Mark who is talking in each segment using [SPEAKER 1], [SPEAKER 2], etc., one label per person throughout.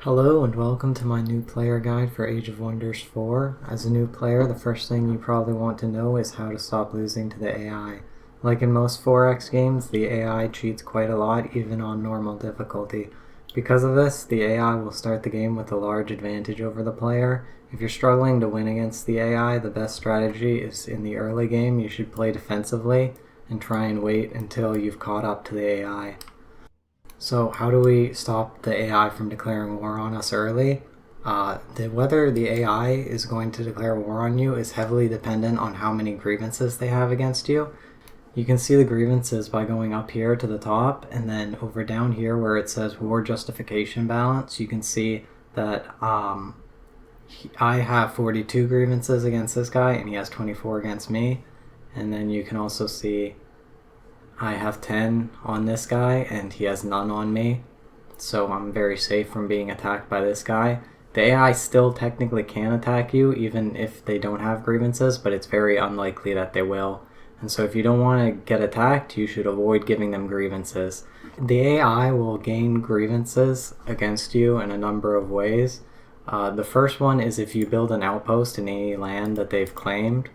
[SPEAKER 1] Hello and welcome to my new player guide for Age of Wonders 4. As a new player, the first thing you probably want to know is how to stop losing to the AI. Like in most 4X games, the AI cheats quite a lot, even on normal difficulty. Because of this, the AI will start the game with a large advantage over the player. If you're struggling to win against the AI, the best strategy is in the early game you should play defensively and try and wait until you've caught up to the AI. So how do we stop the AI from declaring war on us early? Whether the AI is going to declare war on you is heavily dependent on how many grievances they have against you. You can see the grievances by going up here to the top, and then over down here where it says war justification balance, you can see that I have 42 grievances against this guy and he has 24 against me. And then you can also see I have 10 on this guy and he has none on me, so I'm very safe from being attacked by this guy. The AI still technically can attack you even if they don't have grievances, but it's very unlikely that they will. And so if you don't want to get attacked, you should avoid giving them grievances. The AI will gain grievances against you in a number of ways. The first one is if you build an outpost in any land that they've claimed.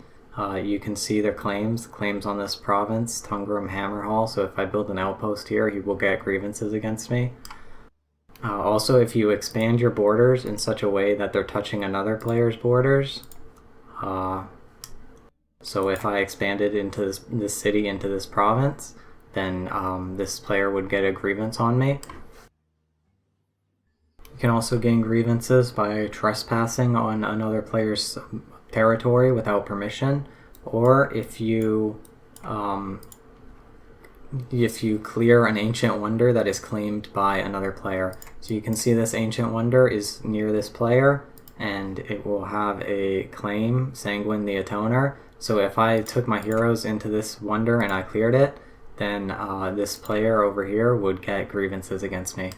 [SPEAKER 1] You can see their claims on this province, Tungram Hammerhall. So if I build an outpost here, he will get grievances against me. Also, if you expand your borders in such a way that they're touching another player's borders, so if I expanded into this city, into this province, then this player would get a grievance on me. You can also gain grievances by trespassing on another player's territory without permission, or if you clear an ancient wonder that is claimed by another player. So you can see this ancient wonder is near this player and it will have a claim, Sanguine the Atoner. So if I took my heroes into this wonder and I cleared it, then this player over here would get grievances against me.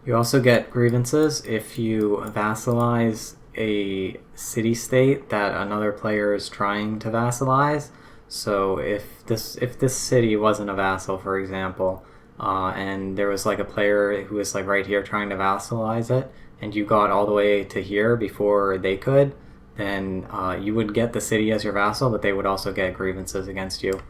[SPEAKER 1] You also get grievances if you vassalize a city-state that another player is trying to vassalize. So if this city wasn't a vassal, for example, and there was like a player who was like right here trying to vassalize it, and you got all the way to here before they could, then you would get the city as your vassal, but they would also get grievances against you.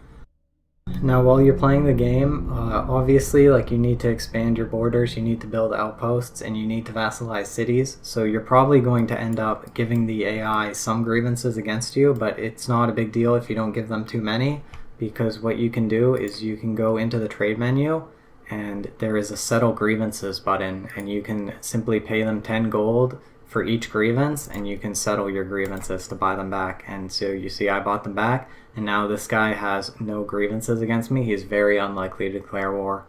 [SPEAKER 1] Now, while you're playing the game, obviously, you need to expand your borders, you need to build outposts, and you need to vassalize cities. So you're probably going to end up giving the AI some grievances against you, but it's not a big deal if you don't give them too many, because what you can do is you can go into the trade menu, and there is a settle grievances button, and you can simply pay them 10 gold for each grievance, and you can settle your grievances to buy them back. And so you see I bought them back, and now this guy has no grievances against me. He's very unlikely to declare war.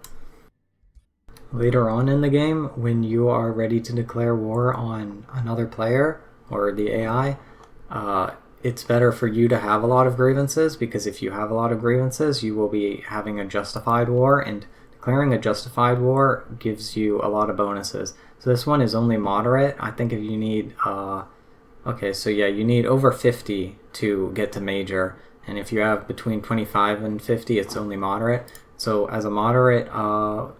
[SPEAKER 1] Later on in the game, when you are ready to declare war on another player or the AI, it's better for you to have a lot of grievances, because if you have a lot of grievances, you will be having a justified war, and declaring a justified war gives you a lot of bonuses. So this one is only moderate. I think if you need, you need over 50 to get to major. And if you have between 25 and 50, it's only moderate. So as a moderate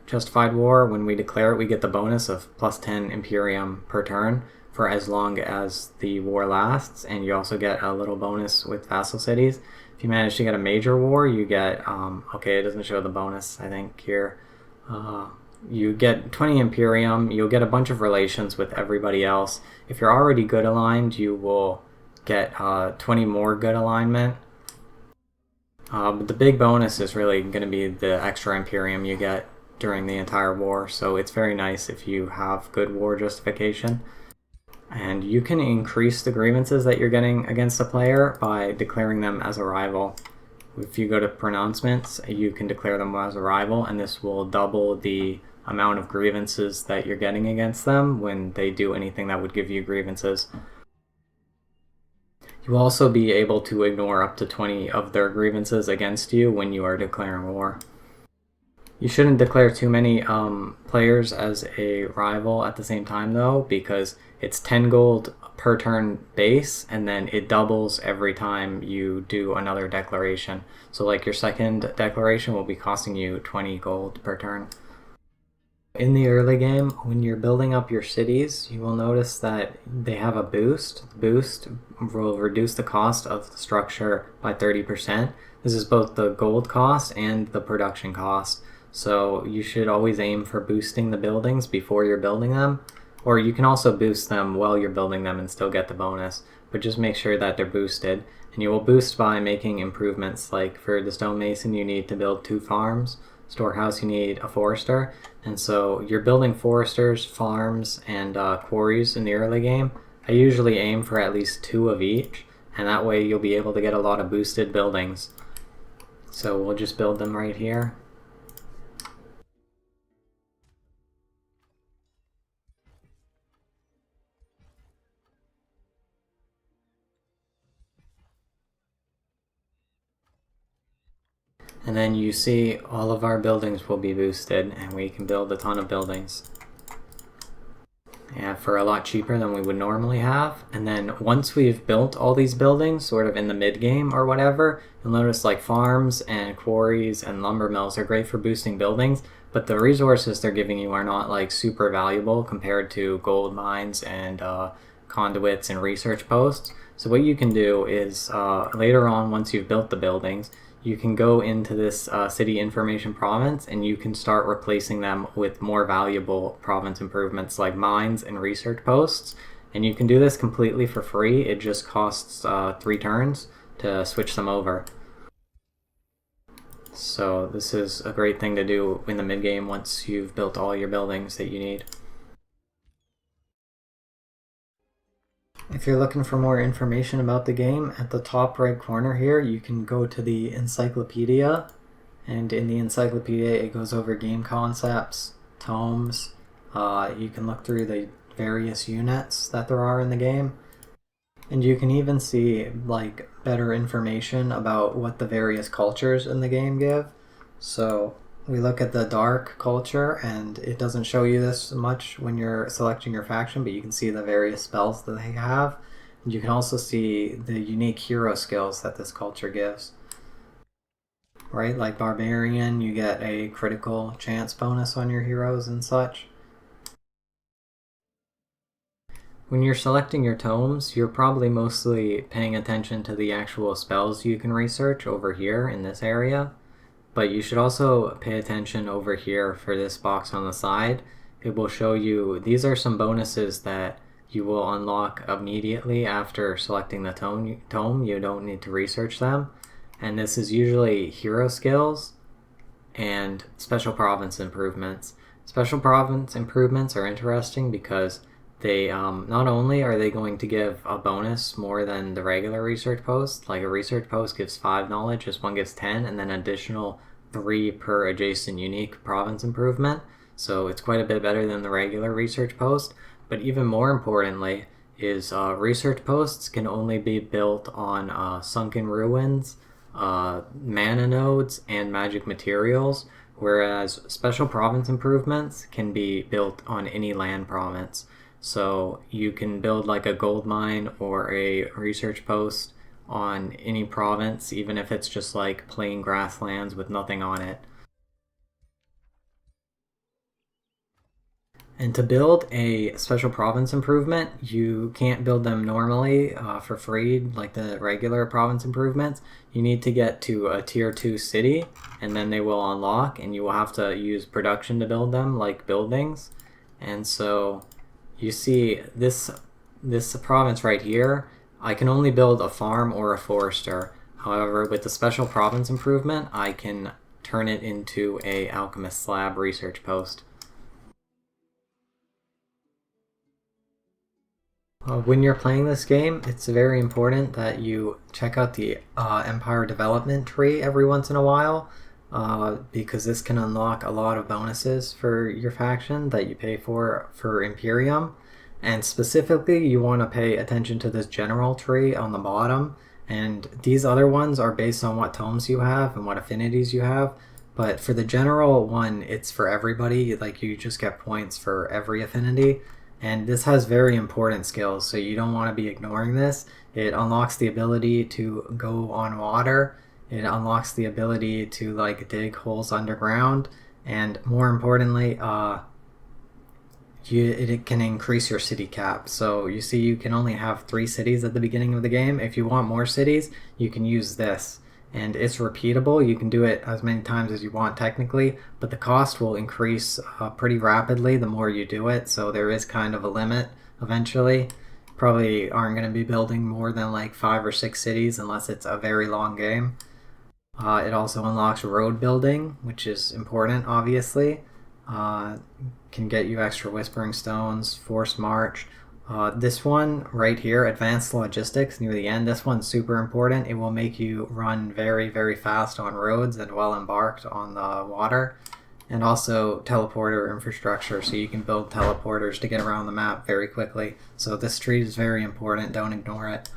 [SPEAKER 1] justified war, when we declare it, we get the bonus of plus 10 Imperium per turn for as long as the war lasts. And you also get a little bonus with vassal cities. If you manage to get a major war, you get, it doesn't show the bonus, I think, here. You get 20 Imperium, you'll get a bunch of relations with everybody else. If you're already good aligned, you will get 20 more good alignment. But the big bonus is really going to be the extra Imperium you get during the entire war, so it's very nice if you have good war justification. And you can increase the grievances that you're getting against a player by declaring them as a rival. If you go to pronouncements, you can declare them as a rival, and this will double the amount of grievances that you're getting against them when they do anything that would give you grievances. You will also be able to ignore up to 20 of their grievances against you when you are declaring war. You shouldn't declare too many players as a rival at the same time, though, because it's 10 gold per turn base, and then it doubles every time you do another declaration. So like your second declaration will be costing you 20 gold per turn. In the early game, when you're building up your cities, you will notice that they have a boost. The boost will reduce the cost of the structure by 30%. This is both the gold cost and the production cost. So you should always aim for boosting the buildings before you're building them. Or you can also boost them while you're building them and still get the bonus. But just make sure that they're boosted. And you will boost by making improvements. Like for the stonemason, you need to build 2 farms. Storehouse, you need a forester. And so you're building foresters, farms, and quarries in the early game. I usually aim for at least 2 of each, and that way you'll be able to get a lot of boosted buildings. So we'll just build them right here. And then you see all of our buildings will be boosted, and we can build a ton of buildings. Yeah, for a lot cheaper than we would normally have. And then once we've built all these buildings, sort of in the mid game or whatever, you'll notice like farms and quarries and lumber mills are great for boosting buildings, but the resources they're giving you are not like super valuable compared to gold mines and conduits and research posts. So what you can do is later on, once you've built the buildings, you can go into this city information province and you can start replacing them with more valuable province improvements like mines and research posts. And you can do this completely for free. It just costs 3 turns to switch them over. So this is a great thing to do in the mid game once you've built all your buildings that you need. If you're looking for more information about the game, at the top right corner here, you can go to the Encyclopedia. And in the Encyclopedia, it goes over game concepts, tomes. You can look through the various units that there are in the game. And you can even see like better information about what the various cultures in the game give. So we look at the dark culture, and it doesn't show you this much when you're selecting your faction, but you can see the various spells that they have. And you can also see the unique hero skills that this culture gives. Right, like Barbarian, you get a critical chance bonus on your heroes and such. When you're selecting your tomes, you're probably mostly paying attention to the actual spells you can research over here in this area. But you should also pay attention over here for this box on the side. It will show you, these are some bonuses that you will unlock immediately after selecting the tome. You don't need to research them. And this is usually hero skills and special province improvements. Special province improvements are interesting because they not only are they going to give a bonus more than the regular research post, like a research post gives 5 knowledge, this one gives 10, and then additional 3 per adjacent unique province improvement. So it's quite a bit better than the regular research post. But even more importantly is research posts can only be built on sunken ruins, mana nodes, and magic materials, whereas special province improvements can be built on any land province. So you can build like a gold mine or a research post on any province, even if it's just like plain grasslands with nothing on it. And to build a special province improvement, you can't build them normally for free like the regular province improvements. You need to get to a tier 2 city, and then they will unlock, and you will have to use production to build them like buildings. And so you see this province right here, I can only build a farm or a forester. However, with the special province improvement, I can turn it into a alchemist slab research post. When you're playing this game, it's very important that you check out the Empire Development tree every once in a while, because this can unlock a lot of bonuses for your faction that you pay for Imperium. And specifically, you want to pay attention to this general tree on the bottom, and these other ones are based on what tomes you have and what affinities you have. But for the general one, it's for everybody, like you just get points for every affinity. And this has very important skills, so you don't want to be ignoring this. It unlocks the ability to go on water. It unlocks the ability to like dig holes underground. And more importantly, it can increase your city cap. So you see you can only have 3 cities at the beginning of the game. If you want more cities, you can use this. And it's repeatable. You can do it as many times as you want technically, but the cost will increase pretty rapidly the more you do it. So there is kind of a limit eventually. Probably aren't going to be building more than like 5 or 6 cities unless it's a very long game. It also unlocks road building, which is important, obviously. Uh, can get you extra Whispering Stones, Forced March. This one right here, Advanced Logistics, near the end, this one's super important. It will make you run very, very fast on roads and well embarked on the water. And also teleporter infrastructure, so you can build teleporters to get around the map very quickly. So this tree is very important, don't ignore it.